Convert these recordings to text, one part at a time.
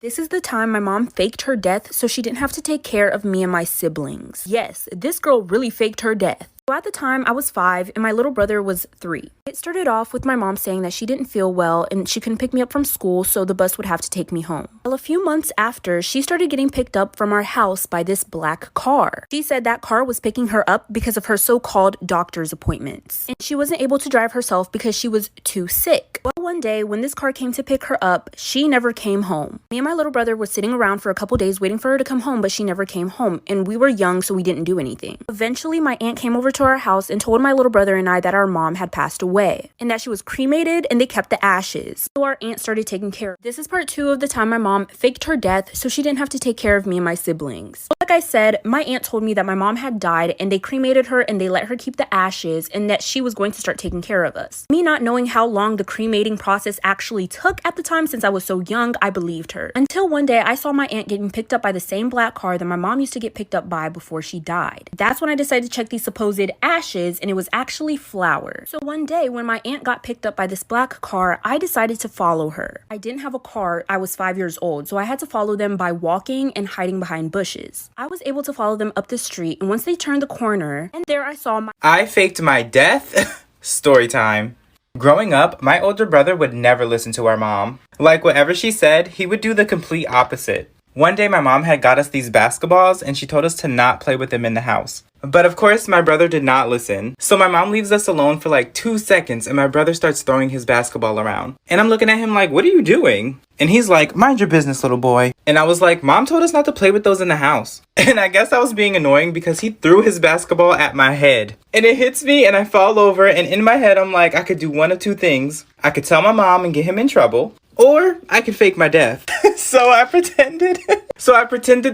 This is the time my mom faked her death so she didn't have to take care of me and my siblings. Yes, this girl really faked her death. So at the time, I was 5 and my little brother was 3. It started off with my mom saying that she didn't feel well and she couldn't pick me up from school, so the bus would have to take me home. Well, a few months after, she started getting picked up from our house by this black car. She said that car was picking her up because of her so-called doctor's appointments. And she wasn't able to drive herself because she was too sick. Well, one day when this car came to pick her up, she never came home. Me and my little brother were sitting around for a couple days waiting for her to come home, but she never came home. And we were young, so we didn't do anything. Eventually, my aunt came over to our house and told my little brother and I that our mom had passed away and that she was cremated and they kept the ashes. So our aunt started taking care of her. This is part 2 of the time my mom faked her death so she didn't have to take care of me and my siblings. Like I said, my aunt told me that my mom had died and they cremated her and they let her keep the ashes and that she was going to start taking care of us. Me not knowing how long the cremating process actually took at the time since I was so young, I believed her. Until one day I saw my aunt getting picked up by the same black car that my mom used to get picked up by before she died. That's when I decided to check these supposed ashes and it was actually flour. So one day when my aunt got picked up by this black car, I decided to follow her. I didn't have a car, I was 5 years old, so I had to follow them by walking and hiding behind bushes. I was able to follow them up the street and once they turned the corner, and there I saw I faked my death? Story time. Growing up, my older brother would never listen to our mom. Like whatever she said, he would do the complete opposite. One day my mom had got us these basketballs and she told us to not play with them in the house. But of course my brother did not listen. So my mom leaves us alone for like 2 seconds and my brother starts throwing his basketball around. And I'm looking at him like, what are you doing? And he's like, mind your business, little boy. And I was like, Mom told us not to play with those in the house. And I guess I was being annoying because he threw his basketball at my head. And it hits me and I fall over and in my head I'm like, I could do one of 2 things. I could tell my mom and get him in trouble. Or I could fake my death. So I pretended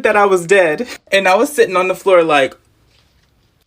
that I was dead. And I was sitting on the floor like,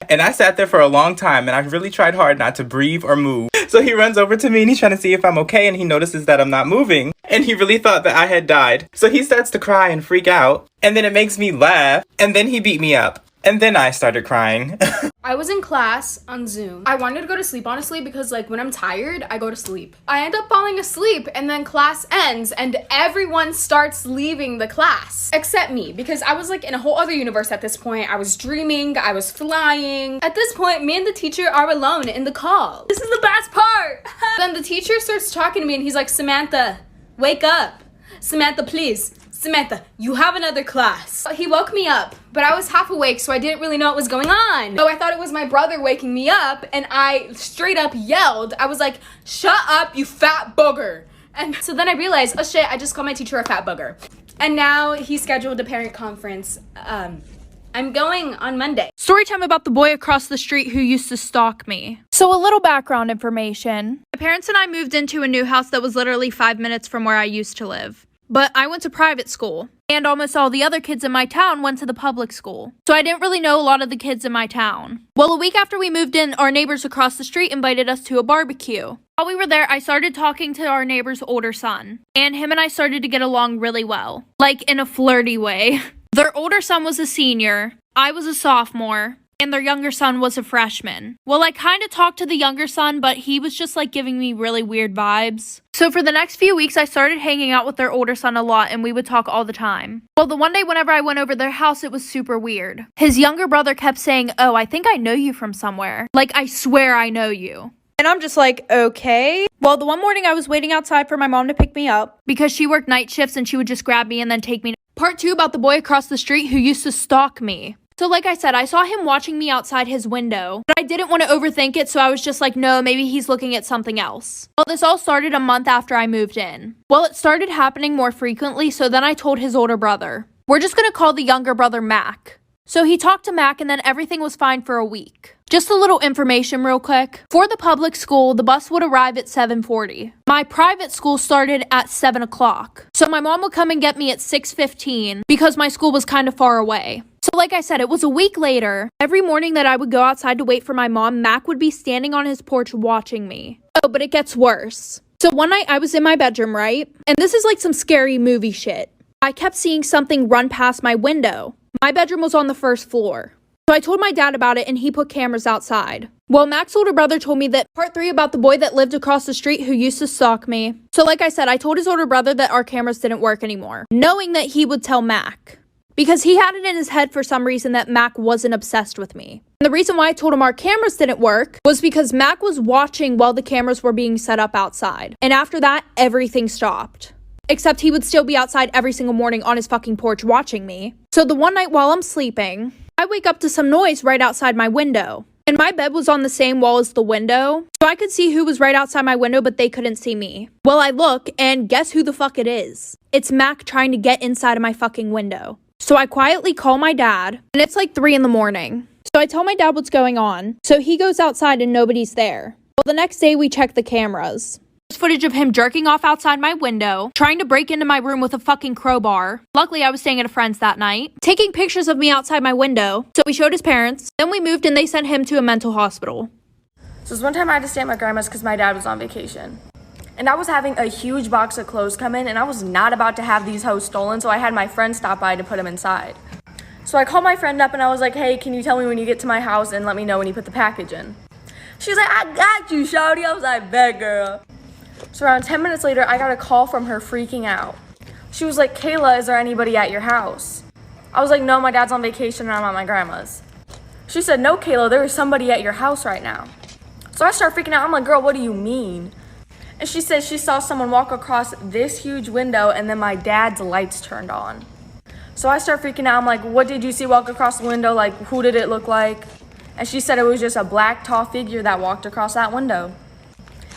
and I sat there for a long time and I really tried hard not to breathe or move. So he runs over to me and he's trying to see if I'm okay and he notices that I'm not moving. And he really thought that I had died. So he starts to cry and freak out. And then it makes me laugh. And then he beat me up. And then I started crying. I was in class on Zoom. I wanted to go to sleep, honestly, because like when I'm tired, I go to sleep. I end up falling asleep and then class ends and everyone starts leaving the class. Except me, because I was like in a whole other universe at this point. I was dreaming, I was flying. At this point, me and the teacher are alone in the call. This is the best part. Then the teacher starts talking to me and he's like, Samantha, wake up. Samantha, please. Samantha, you have another class. He woke me up, but I was half awake, so I didn't really know what was going on. So I thought it was my brother waking me up, and I straight up yelled. I was like, shut up, you fat booger. And so then I realized, oh shit, I just called my teacher a fat booger. And now he scheduled a parent conference. I'm going on Monday. Story time about the boy across the street who used to stalk me. So a little background information. My parents and I moved into a new house that was literally 5 minutes from where I used to live. But I went to private school, and almost all the other kids in my town went to the public school. So I didn't really know a lot of the kids in my town. Well, a week after we moved in, our neighbors across the street invited us to a barbecue. While we were there, I started talking to our neighbor's older son, and him and I started to get along really well. Like, in a flirty way. Their older son was a senior, I was a sophomore, and their younger son was a freshman. Well, I kind of talked to the younger son, but he was just like giving me really weird vibes. So for the next few weeks, I started hanging out with their older son a lot and we would talk all the time. Well, the one day whenever I went over their house, it was super weird. His younger brother kept saying, oh, I think I know you from somewhere. Like, I swear I know you. And I'm just like, okay. Well, the one morning I was waiting outside for my mom to pick me up because she worked night shifts and she would just grab me and then take me. Part 2 about the boy across the street who used to stalk me. So like I said, I saw him watching me outside his window, but I didn't want to overthink it, so I was just like, no, maybe he's looking at something else. Well, this all started a month after I moved in. Well, it started happening more frequently, so then I told his older brother. We're just gonna call the younger brother Mac. So he talked to Mac and then everything was fine for a week. Just a little information real quick. For the public school, the bus would arrive at 7:40. My private school started at 7 o'clock. So my mom would come and get me at 6:15 because my school was kind of far away. So like I said, it was a week later. Every morning that I would go outside to wait for my mom, Mac would be standing on his porch watching me. Oh, but it gets worse. So one night I was in my bedroom, right? And this is like some scary movie shit. I kept seeing something run past my window. My bedroom was on the first floor. So I told my dad about it and he put cameras outside. Well, Mac's older brother told me that part 3 about the boy that lived across the street who used to stalk me. So like I said, I told his older brother that our cameras didn't work anymore, knowing that he would tell Mac. Because he had it in his head for some reason that Mac wasn't obsessed with me. And the reason why I told him our cameras didn't work was because Mac was watching while the cameras were being set up outside. And after that, everything stopped. Except he would still be outside every single morning on his fucking porch watching me. So the one night while I'm sleeping, I wake up to some noise right outside my window. And my bed was on the same wall as the window, so I could see who was right outside my window, but they couldn't see me. Well, I look, and guess who the fuck it is? It's Mac trying to get inside of my fucking window. So I quietly call my dad, and it's like 3 a.m. So I tell my dad what's going on. So he goes outside and nobody's there. Well, the next day we check the cameras. There's footage of him jerking off outside my window, trying to break into my room with a fucking crowbar. Luckily, I was staying at a friend's that night, taking pictures of me outside my window. So we showed his parents. Then we moved and they sent him to a mental hospital. So this one time I had to stay at my grandma's because my dad was on vacation. And I was having a huge box of clothes come in, and I was not about to have these hoes stolen, so I had my friend stop by to put them inside. So I called my friend up and I was like, hey, can you tell me when you get to my house and let me know when you put the package in? She's like, I got you, shawty. I was like, bet, girl. So around 10 minutes later, I got a call from her freaking out. She was like, Kayla, is there anybody at your house? I was like, no, my dad's on vacation and I'm at my grandma's. She said, no, Kayla, there is somebody at your house right now. So I start freaking out. I'm like, girl, what do you mean? And she said she saw someone walk across this huge window and then my dad's lights turned on. So I start freaking out. I'm like, what did you see walk across the window? Like, who did it look like? And she said it was just a black, tall figure that walked across that window.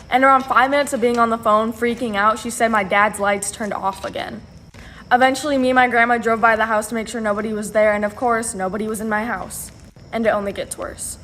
And around 5 minutes of being on the phone, freaking out, she said my dad's lights turned off again. Eventually, me and my grandma drove by the house to make sure nobody was there. And of course, nobody was in my house. And it only gets worse.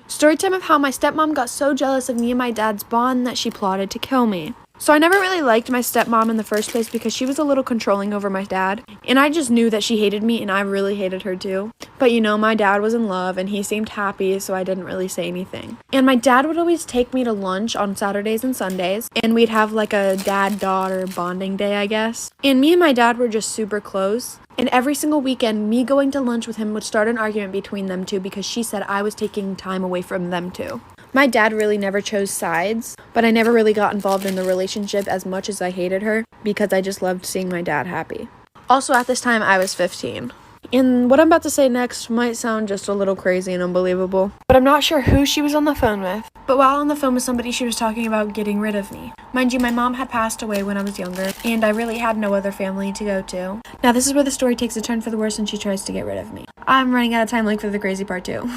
Story time of how my stepmom got so jealous of me and my dad's bond that she plotted to kill me. So I never really liked my stepmom in the first place because she was a little controlling over my dad. And I just knew that she hated me and I really hated her too. But you know, my dad was in love and he seemed happy, so I didn't really say anything. And my dad would always take me to lunch on Saturdays and Sundays. And we'd have like a dad-daughter bonding day, I guess. And me and my dad were just super close. And every single weekend, me going to lunch with him would start an argument between them two because she said I was taking time away from them two. My dad really never chose sides, but I never really got involved in the relationship as much as I hated her because I just loved seeing my dad happy. Also, at this time, I was 15. And what I'm about to say next might sound just a little crazy and unbelievable, but I'm not sure who she was on the phone with. But while on the phone with somebody, she was talking about getting rid of me. Mind you, my mom had passed away when I was younger, and I really had no other family to go to. Now, this is where the story takes a turn for the worse and she tries to get rid of me. I'm running out of time, like for the crazy part 2.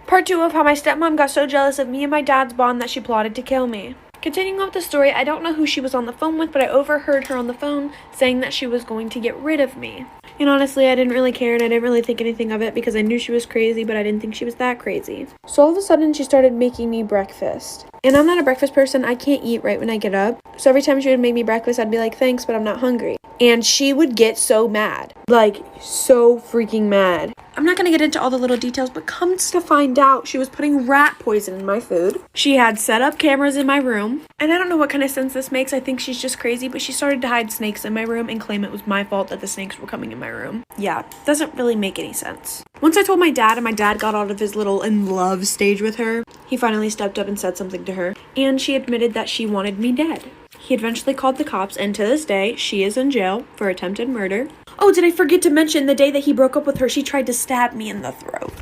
Part 2 of how my stepmom got so jealous of me and my dad's bond that she plotted to kill me. Continuing with the story, I don't know who she was on the phone with, but I overheard her on the phone saying that she was going to get rid of me. And honestly, I didn't really care and I didn't really think anything of it because I knew she was crazy, but I didn't think she was that crazy. So all of a sudden, she started making me breakfast. And I'm not a breakfast person. I can't eat right when I get up. So every time she would make me breakfast, I'd be like, thanks, but I'm not hungry. And she would get so mad. Like, so freaking mad. I'm not going to get into all the little details, but comes to find out, she was putting rat poison in my food. She had set up cameras in my room. And I don't know what kind of sense this makes. I think she's just crazy, but she started to hide snakes in my room and claim it was my fault that the snakes were coming in my room. Yeah, doesn't really make any sense. Once I told my dad and my dad got out of his little in love stage with her, he finally stepped up and said something to her. And she admitted that she wanted me dead. He eventually called the cops, and to this day, she is in jail for attempted murder. Oh, did I forget to mention the day that he broke up with her, she tried to stab me in the throat.